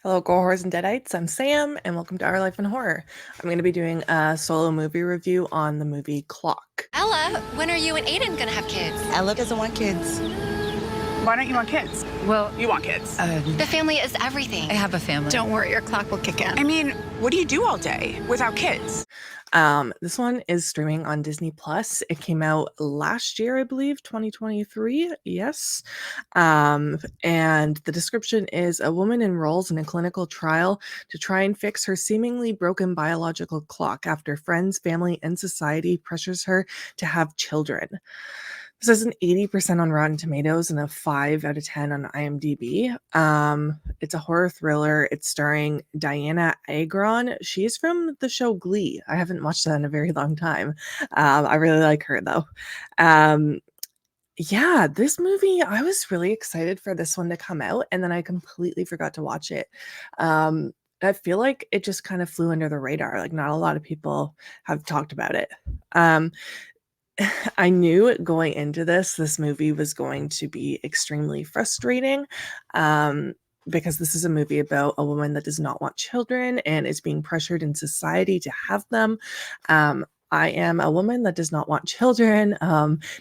Hello, Gore Horrors and Deadites. I'm Sam, and welcome to Our Life in Horror. I'm going to be doing a solo movie review on the movie Clock. Ella, when are you and Aiden gonna have kids? Ella doesn't want kids. Why don't you want kids? Well, You want kids. The family is everything. I have a family. Don't worry, your clock will kick in. I mean, what do you do all day without kids? This one is streaming on Disney Plus. It came out last year, I believe, 2023. Yes. And the description is a woman enrolls in a clinical trial to try and fix her seemingly broken biological clock after friends, family, and society pressures her to have children. This has an 80% on Rotten Tomatoes and a 5 out of 10 on IMDb. It's a horror thriller. It's starring Diana Agron. She's from the show Glee. I haven't watched that in a very long time. I really like her though. Yeah, this movie, I was really excited for this one to come out, and then I completely forgot to watch it. I feel like it just kind of flew under the radar. Like, not a lot of people have talked about it. I knew going into this movie was going to be extremely frustrating, because this is a movie about a woman that does not want children and is being pressured in society to have them. I am a woman that does not want children.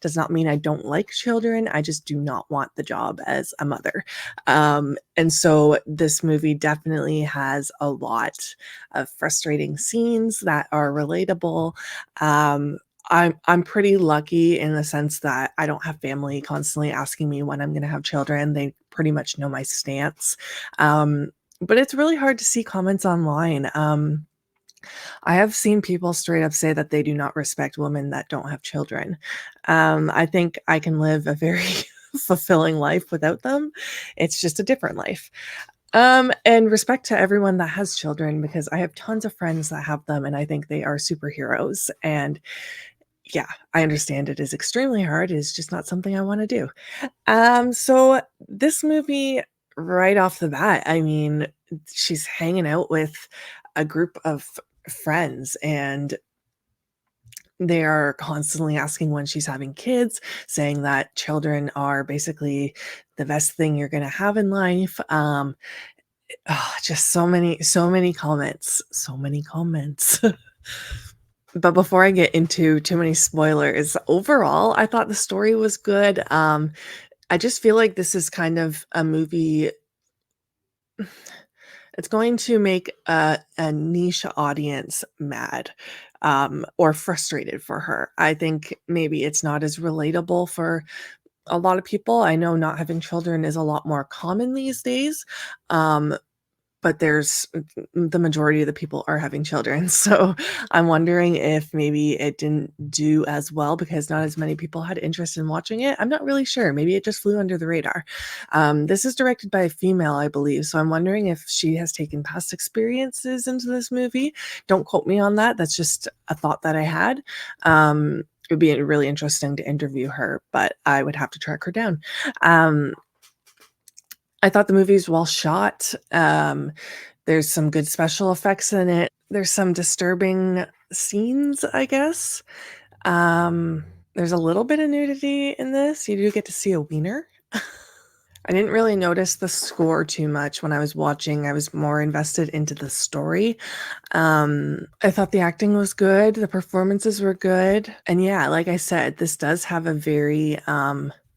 Does not mean I don't like children. I just do not want the job as a mother. And so this movie definitely has a lot of frustrating scenes that are relatable. I'm pretty lucky in the sense that I don't have family constantly asking me when I'm going to have children. They pretty much know my stance. But it's really hard to see comments online. I have seen people straight up say that they do not respect women that don't have children. I think I can live a very fulfilling life without them. It's just a different life. And respect to everyone that has children, because I have tons of friends that have them and I think they are superheroes. And yeah, I understand it is extremely hard. It is just not something I want to do. So this movie, right off the bat, I mean, she's hanging out with a group of friends and they are constantly asking when she's having kids, saying that children are basically the best thing you're going to have in life. Just so many comments, so many comments. But before I get into too many spoilers, overall, I thought the story was good. I just feel like this is kind of a movie. It's going to make a niche audience mad, or frustrated for her. I think maybe it's not as relatable for a lot of people. I know not having children is a lot more common these days. But the majority of the people are having children. So I'm wondering if maybe it didn't do as well because not as many people had interest in watching it. I'm not really sure. Maybe it just flew under the radar. This is directed by a female, I believe. So I'm wondering if she has taken past experiences into this movie. Don't quote me on that. That's just a thought that I had. It would be really interesting to interview her, but I would have to track her down. I thought the movie's well shot. There's some good special effects in it. There's some disturbing scenes, I guess. There's a little bit of nudity in this. You do get to see a wiener. I didn't really notice the score too much when I was watching. I was more invested into the story. I thought the acting was good. The performances were good. And yeah, like I said, this does have a very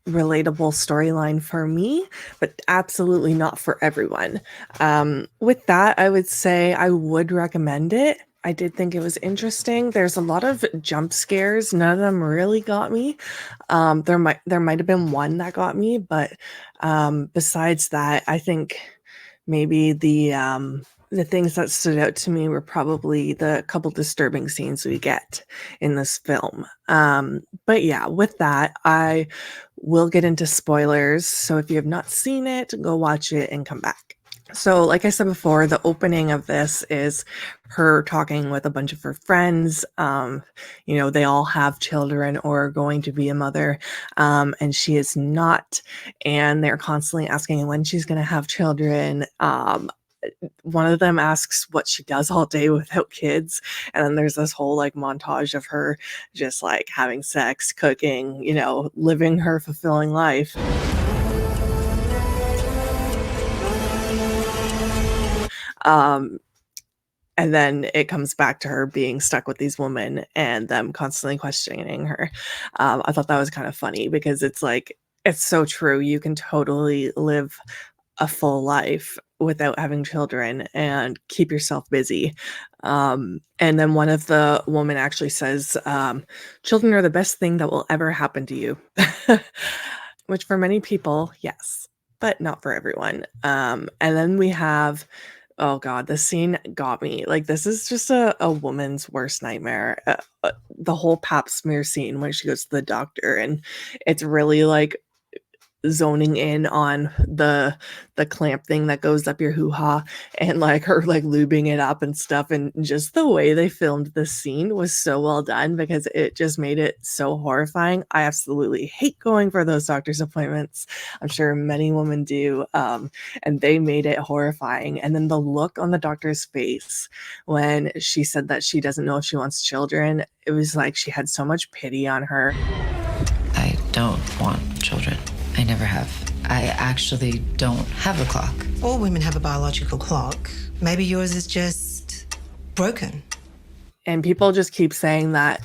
relatable storyline for me, but absolutely not for everyone. With that, I would say I would recommend it. I did think it was interesting. There's a lot of jump scares. None of them really got me. There might have been one that got me, but besides that, I think maybe the things that stood out to me were probably the couple disturbing scenes we get in this film. But yeah, with that, I will get into spoilers. So if you have not seen it, go watch it and come back. So like I said before, the opening of this is her talking with a bunch of her friends. They all have children or are going to be a mother, and she is not. And they're constantly asking when she's going to have children. One of them asks what she does all day without kids, and then there's this whole like montage of her just like having sex, cooking, living her fulfilling life. Um, and then it comes back to her being stuck with these women and them constantly questioning her. I thought that was kind of funny because it's like, it's so true. You can totally live a full life without having children and keep yourself busy. And then one of the woman actually says, children are the best thing that will ever happen to you, which for many people, yes, but not for everyone. And then we have, oh God, this scene got me. Like, this is just a woman's worst nightmare. The whole pap smear scene when she goes to the doctor, and it's really like zoning in on the clamp thing that goes up your hoo-ha and like her like lubing it up and stuff, and just the way they filmed this scene was so well done because it just made it so horrifying. I absolutely hate going for those doctor's appointments. I'm sure many women do. And they made it horrifying. And then the look on the doctor's face when she said that she doesn't know if she wants children, it was like she had so much pity on her. I don't want children. I never have. I actually don't have a clock. All women have a biological clock. Maybe yours is just broken. And people just keep saying that,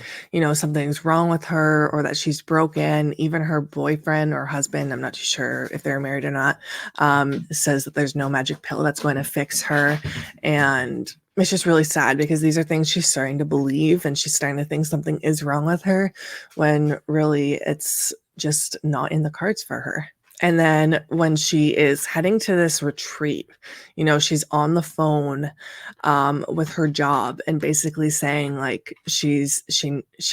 something's wrong with her or that she's broken. Even her boyfriend or husband, I'm not too sure if they're married or not, says that there's no magic pill that's going to fix her. And it's just really sad because these are things she's starting to believe, and she's starting to think something is wrong with her when really it's just not in the cards for her. And then when she is heading to this retreat, she's on the phone with her job and basically saying like she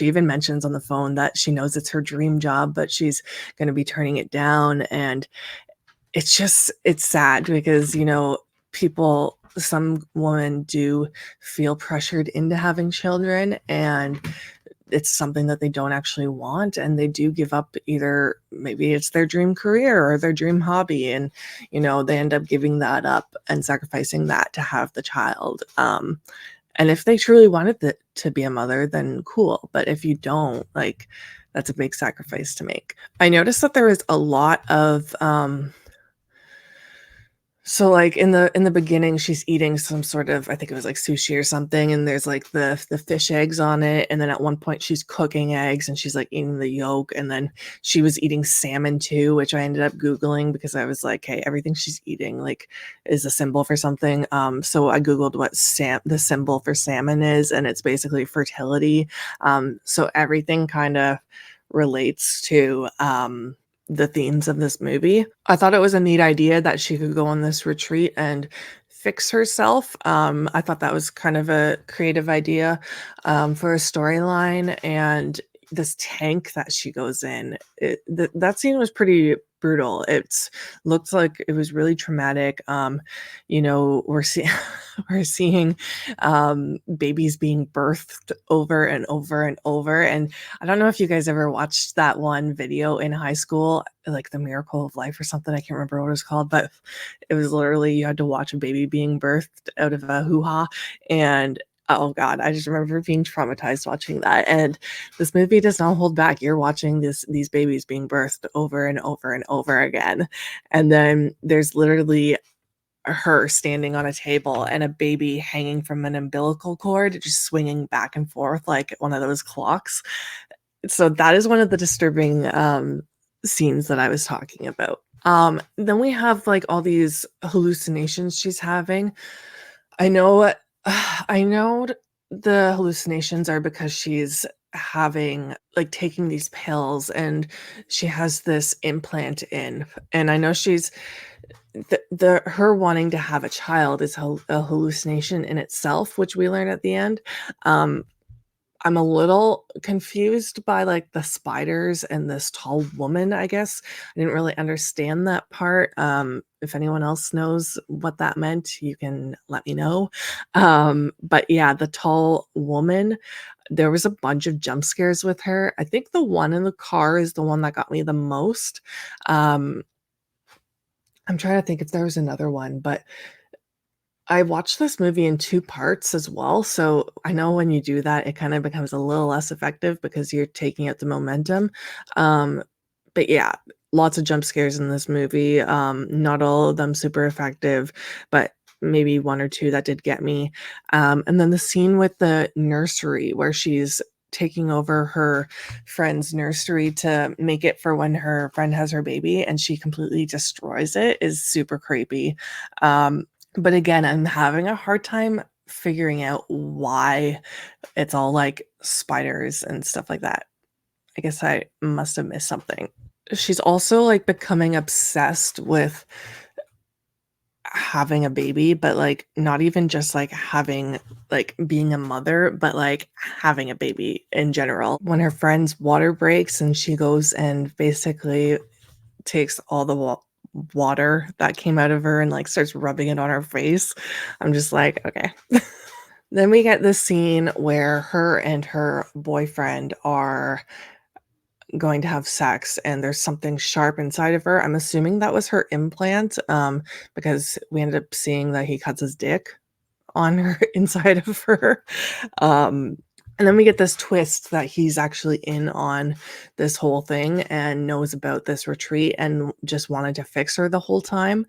even mentions on the phone that she knows it's her dream job, but she's going to be turning it down. And it's sad because, some women do feel pressured into having children, and it's something that they don't actually want, and they do give up either maybe it's their dream career or their dream hobby, and they end up giving that up and sacrificing that to have the child. And if they truly wanted to be a mother, then cool, but if you don't, like, that's a big sacrifice to make. I noticed that there was a lot of so like in the beginning, she's eating some sort of, I think it was like sushi or something, and there's like the fish eggs on it. And then at one point she's cooking eggs and she's like eating the yolk. And then she was eating salmon too, which I ended up Googling because I was like, hey, everything she's eating like is a symbol for something. So I Googled what the symbol for salmon is, and it's basically fertility. So everything kind of relates to the themes of this movie. I thought it was a neat idea that she could go on this retreat and fix herself. I thought that was kind of a creative idea for a storyline. And this tank that she goes in, that scene was pretty brutal. It looked like it was really traumatic. We're seeing we're seeing babies being birthed over and over and over. And I don't know if you guys ever watched that one video in high school, like The Miracle of Life or something. I can't remember what it was called, but it was literally you had to watch a baby being birthed out of a hoo-ha. And oh God, I just remember being traumatized watching that. And this movie does not hold back. You're watching these babies being birthed over and over and over again. And then there's literally her standing on a table and a baby hanging from an umbilical cord, just swinging back and forth like one of those clocks. So that is one of the disturbing scenes that I was talking about. Then we have like all these hallucinations she's having. I know the hallucinations are because she's having like taking these pills and she has this implant in, and I know she's her wanting to have a child is a hallucination in itself, which we learn at the end. I'm a little confused by like the spiders and this tall woman, I guess. I didn't really understand that part. If anyone else knows what that meant, you can let me know. But yeah, the tall woman, there was a bunch of jump scares with her. I think the one in the car is the one that got me the most. I'm trying to think if there was another one, but I watched this movie in 2 parts as well, so I know when you do that, it kinda becomes a little less effective because you're taking out the momentum. But yeah, lots of jump scares in this movie, not all of them super effective, but maybe 1 or 2 that did get me. And then the scene with the nursery where she's taking over her friend's nursery to make it for when her friend has her baby, and she completely destroys it is super creepy. But again, I'm having a hard time figuring out why it's all, like, spiders and stuff like that. I guess I must have missed something. She's also, like, becoming obsessed with having a baby, but, like, not even just, like, having like, being a mother, but, like, having a baby in general. When her friend's water breaks and she goes and basically takes all the water that came out of her and, like, starts rubbing it on her face, I'm just like, "Okay." Then we get this scene where her and her boyfriend are going to have sex and there's something sharp inside of her. I'm assuming that was her implant, because we ended up seeing that he cuts his dick on her inside of her. Um, and then we get this twist that he's actually in on this whole thing and knows about this retreat and just wanted to fix her the whole time,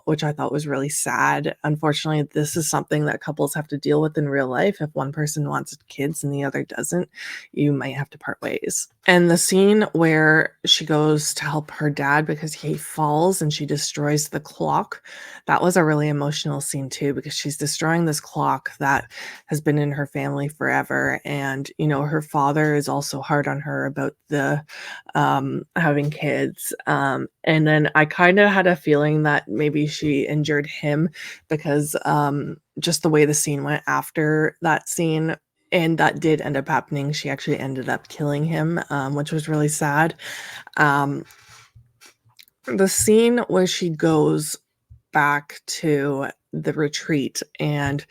which I thought was really sad. Unfortunately, this is something that couples have to deal with in real life. If one person wants kids and the other doesn't, you might have to part ways. And the scene where she goes to help her dad because he falls and she destroys the clock, that was a really emotional scene too, because she's destroying this clock that has been in her family forever. And, you know, her father is also hard on her about the having kids. And then I kind of had a feeling that maybe she injured him because just the way the scene went after that scene, and that did end up happening. She actually ended up killing him, which was really sad. Um, the scene where she goes back to the retreat and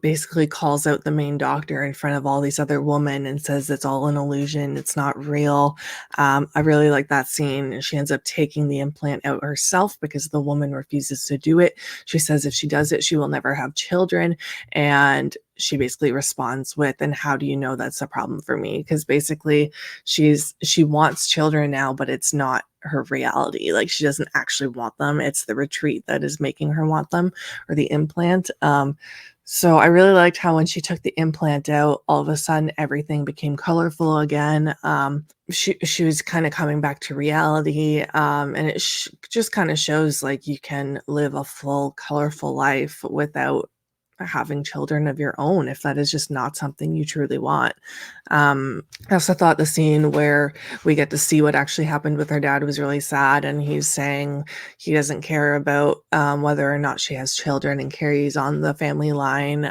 basically calls out the main doctor in front of all these other women and says it's all an illusion, it's not real. I really like that scene. And she ends up taking the implant out herself because the woman refuses to do it. She says if she does it, she will never have children. And she basically responds with, and how do you know that's a problem for me? Because basically she wants children now, but it's not her reality. Like, she doesn't actually want them. It's the retreat that is making her want them, or the implant. So I really liked how when she took the implant out, all of a sudden everything became colorful again. She was kind of coming back to reality, and it just kind of shows like you can live a full, colorful life without having children of your own if that is just not something you truly want. I also thought the scene where we get to see what actually happened with her dad was really sad, and he's saying he doesn't care about whether or not she has children and carries on the family line.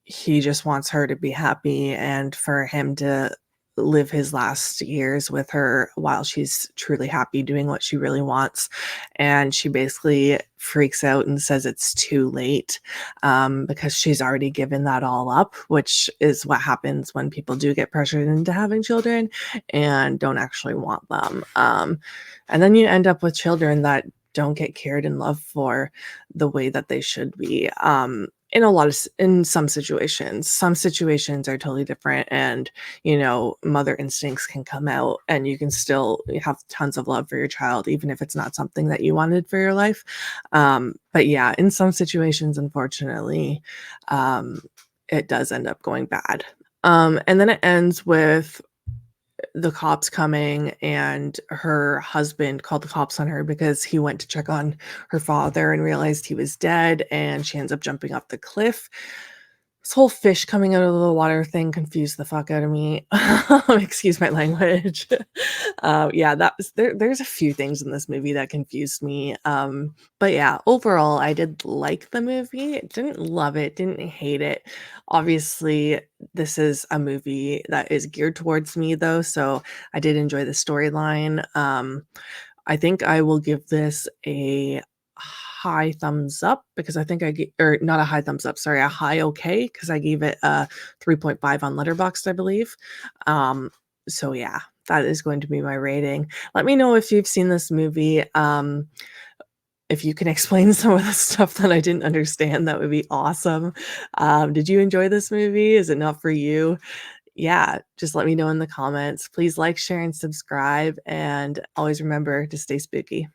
He just wants her to be happy and for him to live his last years with her while she's truly happy doing what she really wants. And she basically freaks out and says it's too late, because she's already given that all up, which is what happens when people do get pressured into having children and don't actually want them. And then you end up with children that don't get cared and loved for the way that they should be. In some situations are totally different, and you know, mother instincts can come out and you can still have tons of love for your child even if it's not something that you wanted for your life. But yeah, in some situations, unfortunately, it does end up going bad. And then it ends with the cops coming, and her husband called the cops on her because he went to check on her father and realized he was dead, and she ends up jumping off the cliff. This whole fish coming out of the water thing confused the fuck out of me. Excuse my language. Yeah, that was there's a few things in this movie that confused me. But yeah, overall, I did like the movie. Didn't love it, didn't hate it. Obviously, this is a movie that is geared towards me though, so I did enjoy the storyline. I think I will give this a high thumbs up because I think or not a high thumbs up, sorry, a high okay, because I gave it a 3.5 on Letterboxd, I believe. So yeah, that is going to be my rating. Let me know if you've seen this movie. If you can explain some of the stuff that I didn't understand, that would be awesome. Did you enjoy this movie? Is it not for you? Yeah, just let me know in the comments. Please like, share, and subscribe, and always remember to stay spooky.